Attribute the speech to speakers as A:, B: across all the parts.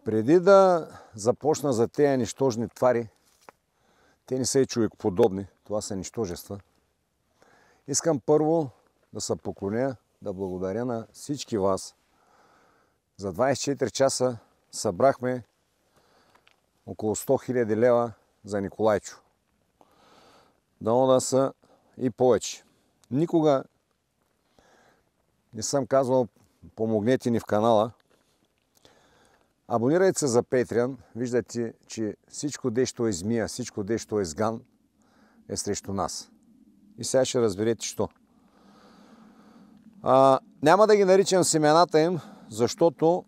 A: Преди да започна за тези нищожни твари, те не са и човекоподобни, това са нищожества. Искам първо да се поклоня, да благодаря на всички вас. За 24 часа събрахме около 100 000 лева за Николайчо. Дано да са и повече. Никога не съм казвал помогнете ни в канала. Абонирайте се за Patreon. Виждате, че всичко дещо е змия, всичко дещо е сган е срещу нас. И сега ще разберете що. Няма да ги наричам семената им, защото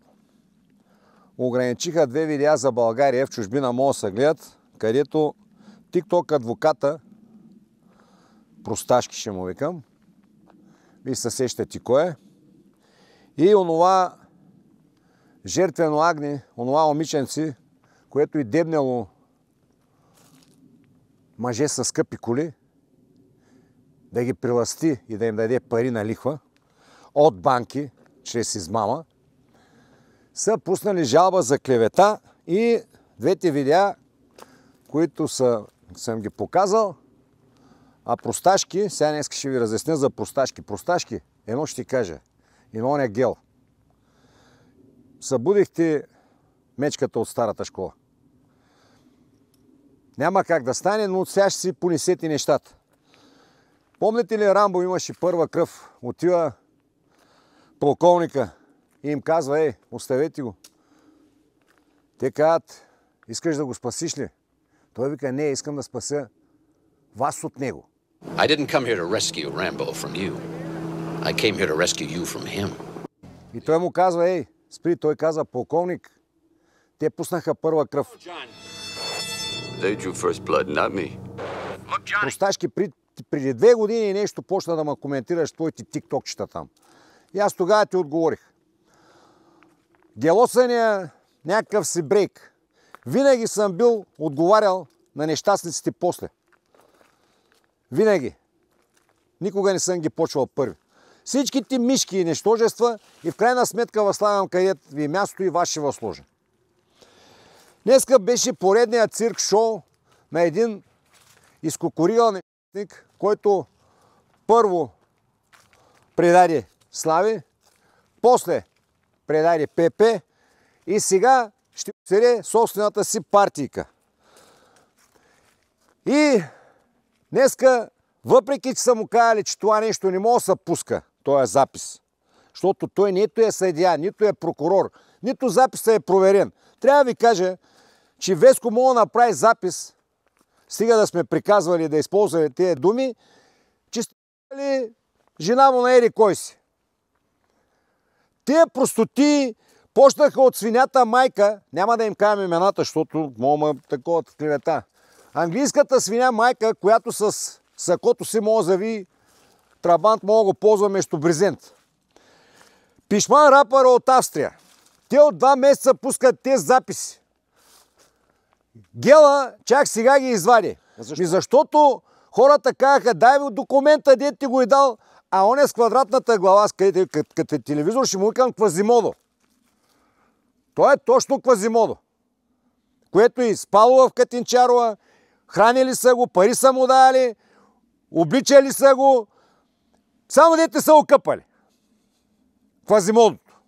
A: ограничиха 2 видеа за България, в чужбина могат да се гледат, където TikTok адвоката, просташки ще му викам, вие се сещате кой е, и онова жертвено агни, онова момиченци, което и дебнело мъже с скъпи коли, да ги приласти и да им даде пари на лихва от банки, чрез измама, са пуснали жалба за клевета и двете видеа, които съм ги показал, а просташки, сега днес ще ви разясня за просташки. Просташки, едно ще ти кажа, едно не е гел. Събудихте мечката от старата школа. Няма как да стане, но сега ще си понесете нещата. Помните ли, Рамбо имаше първа кръв, отива полковника и им казва, оставете го. Те казват, искаш да го спасиш ли? Той вика, не, искам да спася вас от него.
B: I didn't come here to rescue Rambo from you. I came here to rescue you from him.
A: И той му казва, спри, той казва, полковник, те пуснаха първа кръв.
C: They drew first blood, not me.
A: Просташки, преди 2 години и нещо почна да ме коментираш твоите тиктокчета там. И аз тогава ти отговорих. Гелосания някакъв си брейк. Винаги съм бил отговарял на нещастниците после. Винаги. Никога не съм ги почвал първи. Всичките мишки и нещожества и в крайна сметка възславям където ви е място и вас ще възложа. Днеска беше поредният цирк-шоу на един изкокоригал нещастник, който първо предаде Слави, после предаде ПП и сега ще оцере собствената си партийка. И днеска, въпреки че са му казали, че това нещо не може да се пуска, този запис, защото той нито е съдия, нито е прокурор, нито записът е проверен. Трябва да ви кажа, че Веско мога да направи запис, стига да сме приказвали да използваме тези думи, че сте жена му на еди кой си. Тия простоти почнаха от свинята майка, няма да им кажем имената, защото мога такова клевета. Английската свиня майка, която с сакото си може да зави трабант, мога да го ползва вместо брезент. Пишман рапъра от Австрия. Те от 2 месеца пускат тези записи. Гела чак сега ги извади. Защото хората казаха, дай ви документа, дете ти го е дал, а он е с квадратната глава, като телевизор ще му викам Квазимодо. Той е точно Квазимодо, което и спало в Катинчарова, хранили са го, пари са му дали, обличали са го, само дете са окъпали. Квазимодото.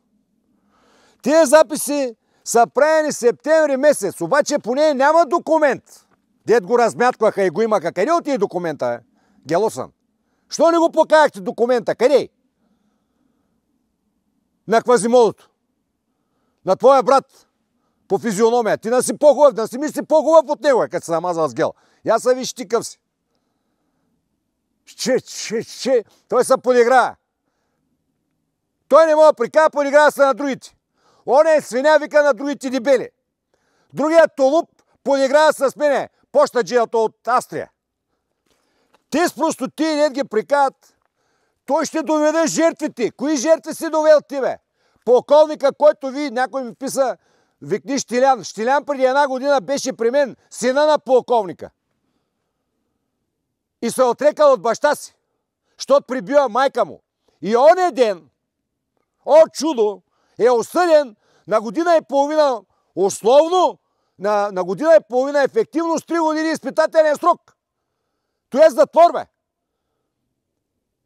A: Тия записи са правени септември месец, обаче по нея няма документ. Дед го размяткваха и го имаха. Къде от тия документа, Гелосън? Що не го покажахте документа? Къде? На Квазимодото. На твоя брат по физиономия. Ти да си по-хубав, да си мисли по-хубав от него, като се намазал с гел. Я са виж ти къв си. Той се подиграва. Той не мога да прикава, подиграва се на другите. Он е свиня, вика на другите дебели. Другият толуп подиграва с мене, почтаджията от Австрия. Те с простоти не ги прикават. Той ще доведе жертвите. Кои жертви си довел ти, бе? Полковника, който някой ми писа, викни Щилян. Щилян преди 1 година беше при мен, сина на полковника. И се отрекал от баща си, защото прибива майка му. И оня ден, о чудо, е осъден на 1,5 година условно на година и половина ефективност, 3 години изпитателен срок. Това е затвор, бе.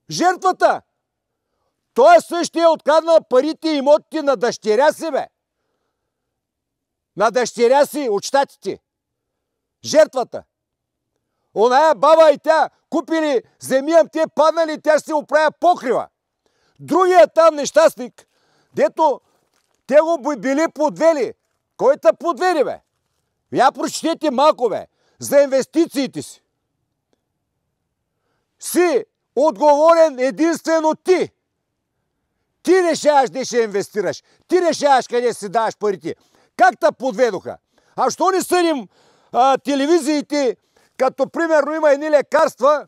A: Жертвата. Той същия е откраднал парите и имотите на дъщеря си, бе. На дъщеря си от щатите. Жертвата. Оная баба и тя купили земя, те паднали и тя ще се оправя покрива. Другият там нещастник, дето те го били подвели. Кой те подвели, бе? Я прочетете малко, бе, за инвестициите си. Си отговорен единствено ти. Ти решаваш къде ще инвестираш. Ти решаваш къде си даваш парите. Как те подведоха? А що не съдим телевизиите, като примерно има едни лекарства,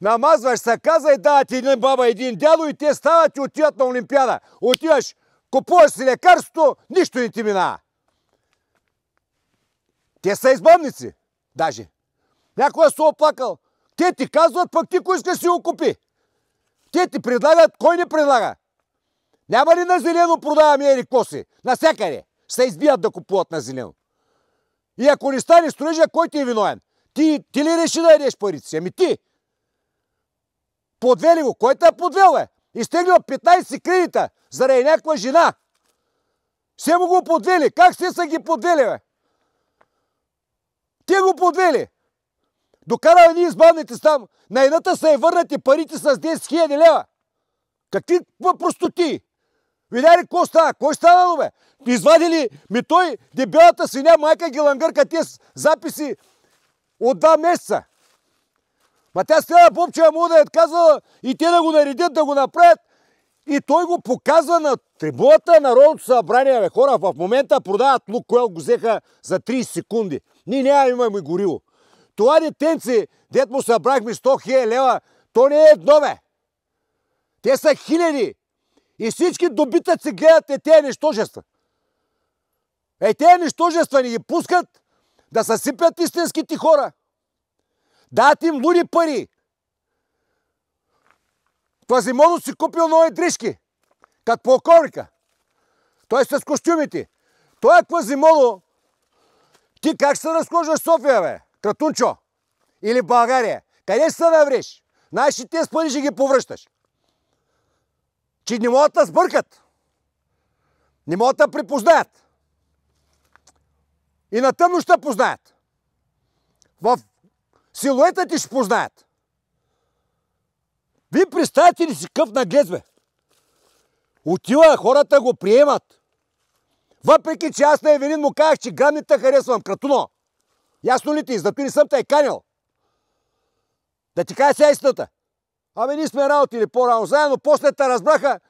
A: намазваш саказа и дават един баба, един дядо и те стават и отиват на Олимпиада. Отиваш, купуваш си лекарството, нищо не ти минава. Те са измамници, даже. Някой се оплакал. Те ти казват, пък ти кой искаш си го купи. Те ти предлагат, кой не предлага? Няма ли на зелено продаваме ери коси? Насякъде. Се избият да купуват на зелено. И ако не стане строежа, кой ти е виновен? Ти ли реши да ядеш парите си? Ами ти. Подвели го. Кой те е подвел, бе? Изтеглил 15 кредита заради някаква жена. Все му го подвели. Как се са ги подвели, бе? Те го подвели. Докарал едни избавните там. На едната са и върнати парите с 10 000 лева. Какви простоти? Видя ли какво става? Кой станало, бе? Извадили ми той, дебелата свиня, майка ги лангърка тези записи от 2 месеца. Ма тя стела бобчева му да е казала и те да го наредят, да го направят. И той го показва на трибуната на Народното събрание. Бе, хора, в момента продават Лукойл, го взеха за 30 секунди. Ние имаме гориво. Това детенци, дет му събрахме 100 000 лева, то не е едно, бе. Те са хиляди. И всички добитъци гледат тези нищожества. Тези нищожества ни ги пускат да съсипят истинските хора. Дадат им луди пари. Квазимодо си купил нови дрижки. Как полковника. Той с костюмите. Той е Квазимодо. Ти как ще се разхождаш в София, бе? Кратунчо. Или България. Къде ще се навреш? Знаеш ли тези пари ще ги повръщаш? Че не могат да сбъркат. Не могат да припознаят. И на тъмно ще познаят. В силуета ти ще познаят. Вие представете ли си къв наглед, бе? Отива, хората го приемат. Въпреки, че аз на Евелин му казах, че грам не те харесвам, Кратуно. Ясно ли ти? Зато не съм те е канил. Да ти кажа сега истината. Абе, ние сме работили по-рано заедно, после те разбраха.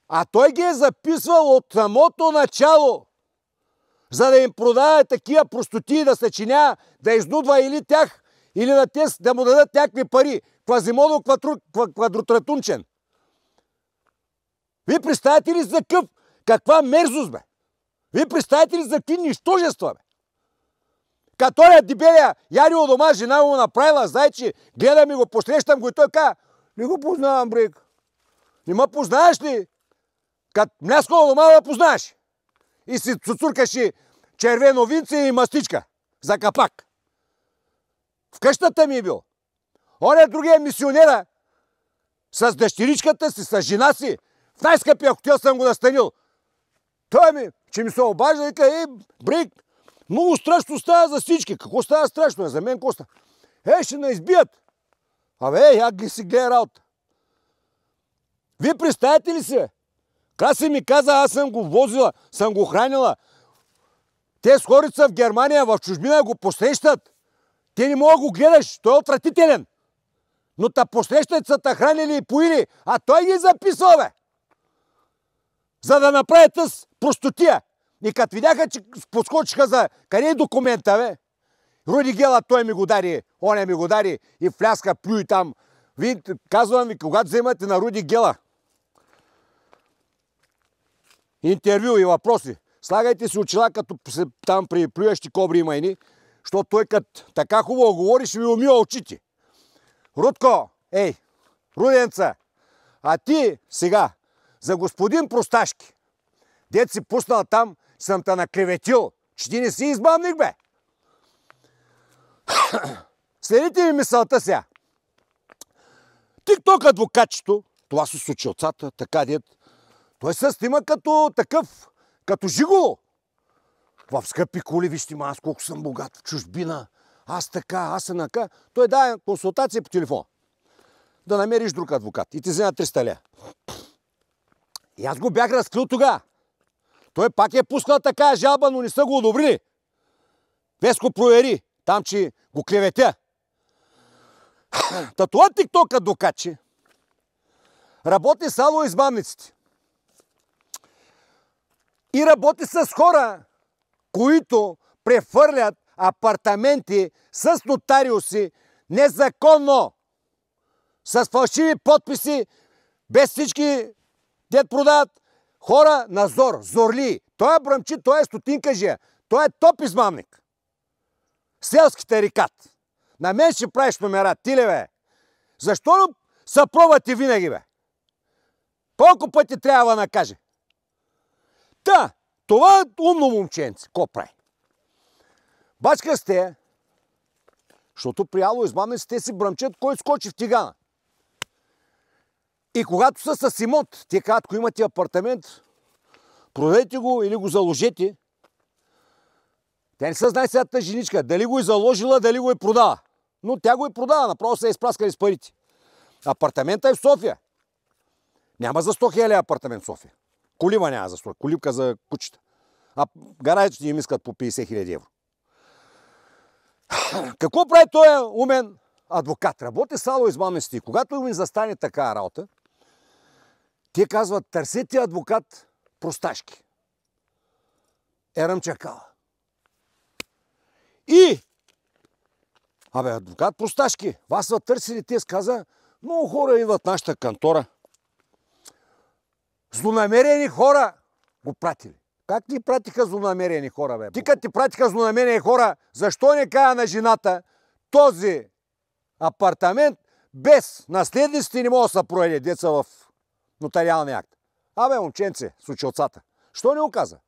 A: А той ги е записвал от самото начало, за да им продава такива простоти, да съчиня, да изнудва или тях, или да му дадат някакви пари. Квазимодо квадротратунчен. Вие представяте ли за каква мерзост, бе? Вие представяте ли за какви нищожества, бе? Като дебелия яри у дома, жена му направила, знае, че гледам и го, посрещам го и той каза, не го познавам, брик. Не ме познаеш ли? Като мляско у дома ме познаеш. И си цуцуркаш червено винце и мастичка за капак. В къщата ми е бил. Оня другия мисионера с дъщеричката си, с жена си, в най-скъпия хотел съм го настанил. Той ми, че ми се обажда и каза, брик, много страшно става за всички. Какво става страшно? За мен какво става? Ще ме избият. Абе, я ги си гледа работа. Вие представяте ли се? Краси ми каза, аз съм го возила, съм го хранила. Те с хорица в Германия, в чужбина го посрещат. Те не могат да го гледаш, той е отвратителен. Но та посрещат са та хранили и поили, а той ги записва, бе. За да направят тъс простотия. И като видяха, че подскочиха за къде е документа, бе. Руди Гела той ми го дари, оня ми го дари и фляска плюй там. Вие, казвам ви, когато вземате на Руди Гела интервю и въпроси, слагайте си очила, като там при плюящи кобри има едни, защото той като така хубаво говори, ще ви умива очите. Рудко, Руденца, а ти сега, за господин Просташки, дет си пуснал там съм те наклеветил, че ти не си измамник, бе. Следите ми мисълта сега. Тикток адвокатчето, това са сучилцата, така дет, той се снима като такъв, като жиголо. В скъпи коли, вижте ма, аз колко съм богат в чужбина. Аз така, аз еднака. Той дае консултация по телефона. Да намериш друг адвокат и ти взема 300 лева. И аз го бях разкрил тогава. Той пак е пускал такава жалба, но не са го одобрили. Веско провери, там, че го клеветя. Та това тикток адвокатче работи само измамниците. И работи с хора, които прехвърлят апартаменти с нотариуси незаконно, с фалшиви подписи, без всички дет продават хора на зор, зорли. Той е бръмчи, той е стотинкажия, той е топ измамник. Селски тарикат. На мен ще правиш номера, ти ли бе? Защо съпробвате винаги, бе? Колко пъти трябва да накаже? Та, това умно момченце, ко прави? Бачка сте, защото при ало измамниците си бръмчат кой скочи в тигана. И когато са с имот, те казват, ако имате апартамент, продайте го или го заложете. Тя не се знае сега тази женичка, дали го е заложила, дали го е продала. Но тя го е продала, направо се е изпраскали с парите. Апартамента е в София. Няма за 100 000 апартамент в София. Колиба няма за 100, колибка за кучета. А гаражите им искат по 50 000 евро. Какво прави този умен адвокат? Работи с ало измамниците. Когато им застане такава работа, те казват, търсете адвокат просташки. Ерам чакала. И адвокат просташки, вас са търсили, те сказа, много хора идват в нашата кантора. Злонамерени хора го пратили. Как ти пратиха злонамерени хора, бе? Ти като ти пратиха злонамерени хора, защо не кажа на жената този апартамент без наследниците не може да се проеде, деца в нотариалния акт? Момченце, с училцата. Що не го каза?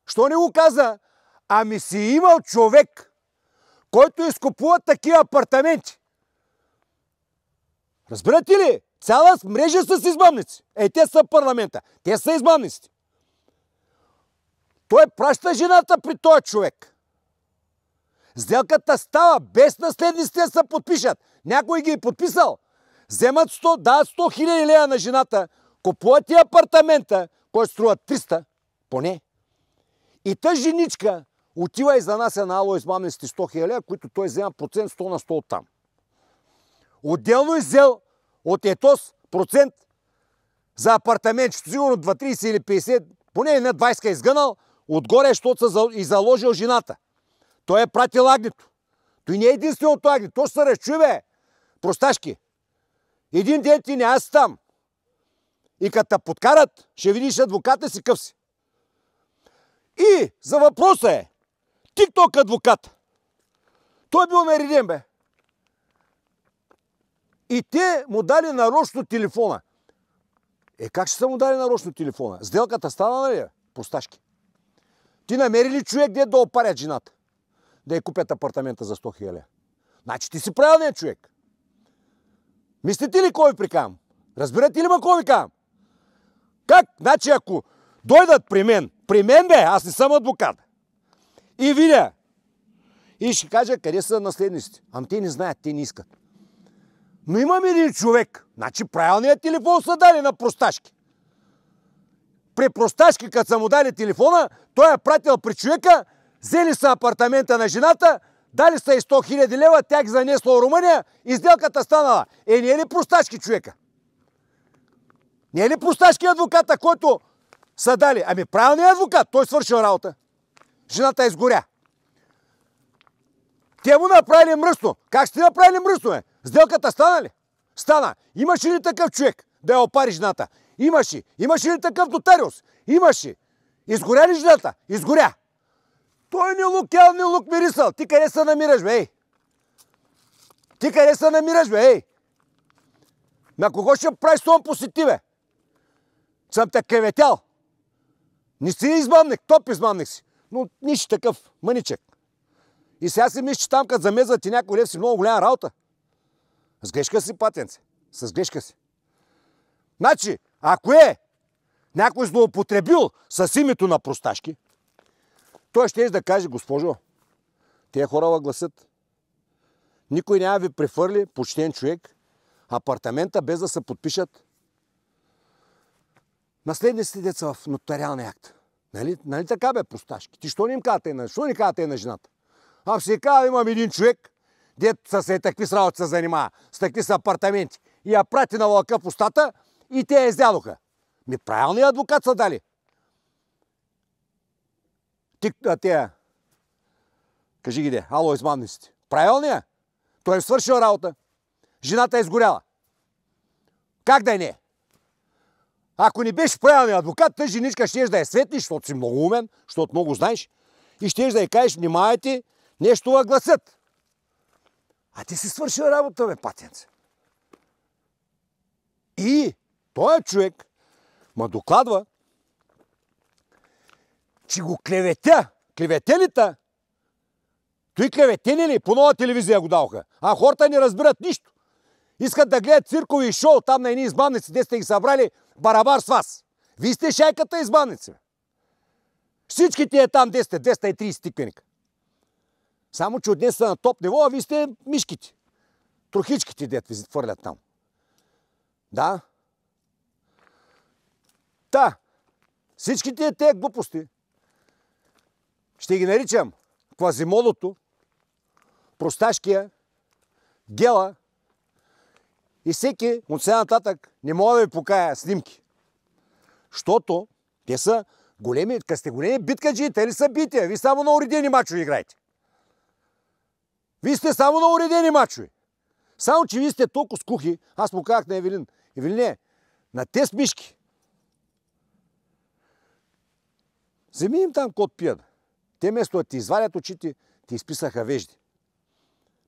A: Що не го каза? Ами си имал човек, който изкупува такива апартаменти. Разбирате ли? Цяла мрежа с измамници. Те са парламента. Те са измамниците. Той праща жената при този човек. Сделката става без наследниците да се подпишат. Някой ги е подписал. Вземат 100, дават 100 000 лева на жената, купуват и апартамента, който струва 300, поне. И тази женичка отива и занася на ало измамниците 100 000 лева, които той взема процент 100 на 100 от там. Отделно взел от етос процент за апартамент, сигурно 2-30 или 50, поне на 20 е изгънал, отгоре, защото са и заложил жената. Той е пратил агнето. Той не е единственото агнето. То ще се разчуи, бе. Просташки. Един ден ти не си там. И като те подкарат, ще видиш адвоката си къв си. И за въпроса е, тикток адвокат. Той е бил нареден, бе. И те му дали нарочно телефона. Как ще са му дали нарочно телефона? Сделката стана, нали? Просташки. Ти намери ли човек, де да опарят жената? Да я купят апартамента за 100 000? Значи ти си правилният човек. Мислите ли кой ви прикам? Разбирате ли ма кой ви кам? Как? Значи ако дойдат при мен бе, аз не съм адвокат. И видя. И ще кажа къде са наследниците. Ами те не знаят, те не искат. Но имам един човек. Значи правилният телефон са дали на просташки. При просташки, като са му дали телефона, той е пратил при човека, взели са апартамента на жената, дали са и 100 000 лева, тя ги занесла в Румъния и сделката станала. Не е ли просташки човека? Не е ли просташки адвоката, който са дали? Ами правилният адвокат, той свършил работа. Жената изгоря. Те му направили мръсно. Как ще направили мръсно, бе? Сделката стана ли? Стана. Имаше ли такъв човек да я опари жената? Имаше. Имаше ли такъв нотариус? Имаше. Изгоря ли жената? Изгоря. Той не лукял, не лук мирисъл. Ти къде се намираш, бе, ей? Ти къде се намираш, бе, ей? На кого ще правиш това посети, бе? Съм те клеветял. Не си измамник, топ измамник си. Но нищо такъв мъничек. И сега си мислиш, че там като замезват и някой лев си много голяма работа. С грешка си, патенце. С грешка си. Значи, ако някой злоупотребил с името на просташки, той ще да каже, госпожо, тия хора гласят. Никой няма ви префърли, почтен човек, апартамента без да се подпишат наследниците деца в нотариалния акт. Нали така бе, просташки? Ти що не им казвате на жената? Ако си казва, имам един човек, дето се такви с работи се занимава, с такви с апартаменти, и я прати на вълка в устата и те я издядоха. Правилният адвокат са дали. Кажи ги ало, измамниците. Правилният? Той е свършил работа. Жената е изгоряла. Как да не? Ако не беше правилният адвокат, тъй женичка щеш да е светлиш, защото си много умен, защото много знаеш, и щеш да й кажеш, внимавайте, нещо въгласят. А ти си свършил работа, бе, патенце. И този човек ма докладва, че го клеветя. Клеветелита. Той клеветени ли? По нова телевизия го даваха. А хората не разбират нищо. Искат да гледат циркови шоу там на едни избавници, де сте ги събрали барабар с вас. Вие сте шайката избавници. Всички тия там, де сте 230 тиквеника. Само, че от днес са на топ ниво, а вие сте мишките. Трохичките, дет ви фърлят там. Да. Всичките тези глупости ще ги наричам Квазимодото, Просташкия, Гела и всеки от сега нататък не мога да ви покая снимки. Защото те са големи, като сте големи биткаджи, те ли са бития? Вие само на уредени мачове играете. Вие сте само на уредени мачове. Само, че вие сте толкова скухи, аз му казах на Евелин. Евелине, на те смишки. Вземи им там кот пият. Те вместо да ти извадят очите, ти изписаха вежди.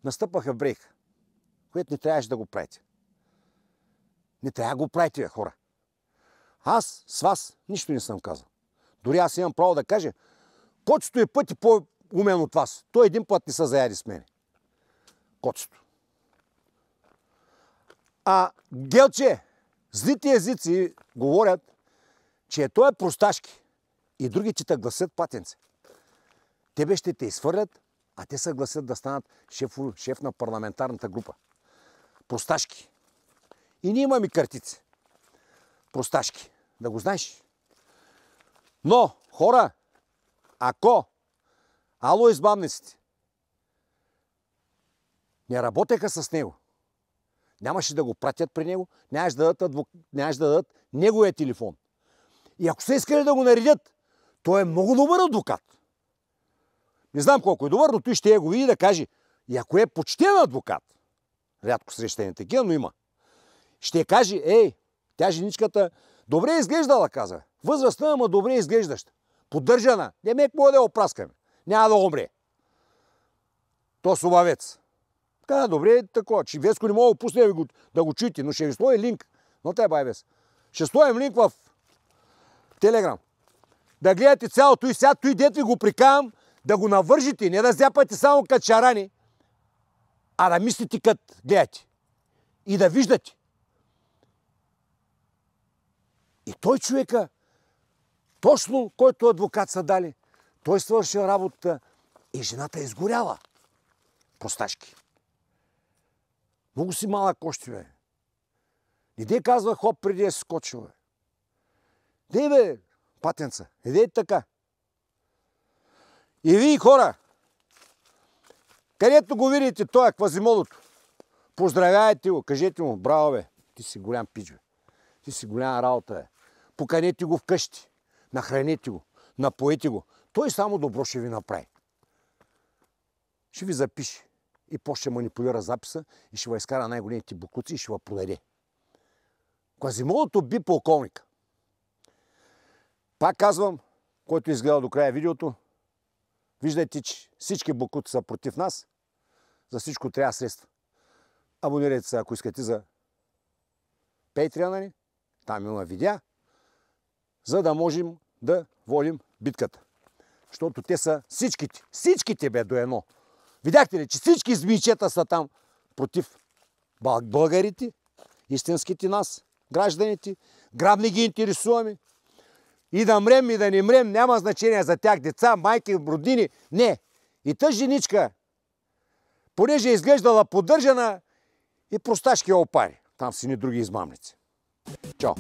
A: Настъпаха в брех, което не трябваше да го правите. Не трябва да го правите, хора. Аз с вас нищо не съм казал. Дори аз имам право да кажа, Кочето е пъти по-умен от вас. Той един път не се заяди с мене. Кочето. А Гелче, злите езици говорят, че той е просташки. И другите те гласят, патенце. Тебе ще те изхвърлят, а те се гласят да станат шеф на парламентарната група. Просташки. И ние имаме картици. Просташки. Да го знаеш. Но, хора, ако ало избавниците не работеха с него, нямаше да го пратят при него, нямаше да дадат неговия телефон. И ако са искали да го наредят, той е много добър адвокат. Не знам колко е добър, но той ще го види да каже, и ако е почтен адвокат, рядко срещани такива, но има, ще каже, тя женичката добре изглеждала, каза. Възрастна, ама добре изглеждаща. Поддържана. Не ме какво да я опраскаме. Няма да умре. То слабавец. Така, добре, такова. Че Веско не мога да пусне да го чуете, но ще ви сложи линк. Но те байвес. Ще сложим линк в Телеграм. Да гледате цялото и сега той дет ви го прикавам да го навържите, не да зяпате само като шарани, а да мислите като гледате. И да виждате. И той човека, точно който адвокат са дали, той свършил работа и жената е изгоряла. Просташки. Много си малък още, бе. Иде казва хоп преди да си скочил, бе. Дей, бе, патенца. Иде така. И вие, хора, където го видите, той е Квазимодото, поздравяйте го, кажете му, браво, бе, ти си голям пич, бе. Ти си голяма работа, бе. Поканете го вкъщи, нахранете го, напоете го. Той само добро ще ви направи. Ще ви запише и после ще манипулира записа и ще ви изкара най-големите букуци и ще ви продаде. Квазимодото би полковника. Пак казвам, който изгледа до края видеото, виждайте, че всички букуци са против нас. За всичко трябва средства. Абонирайте се, ако искате, за Patreon, там има видеа, за да можем да водим битката. Защото те са всичките бе до едно. Видяхте ли, че всички змийчета са там против българите, истинските нас, гражданите. Грабни ги интересуваме. И да мрем, и да не мрем, няма значение за тях, деца, майки, роднини. Не. И тъж женичка, понеже е изглеждала поддържана, и просташки опари. Там си ни други измамници. Чао!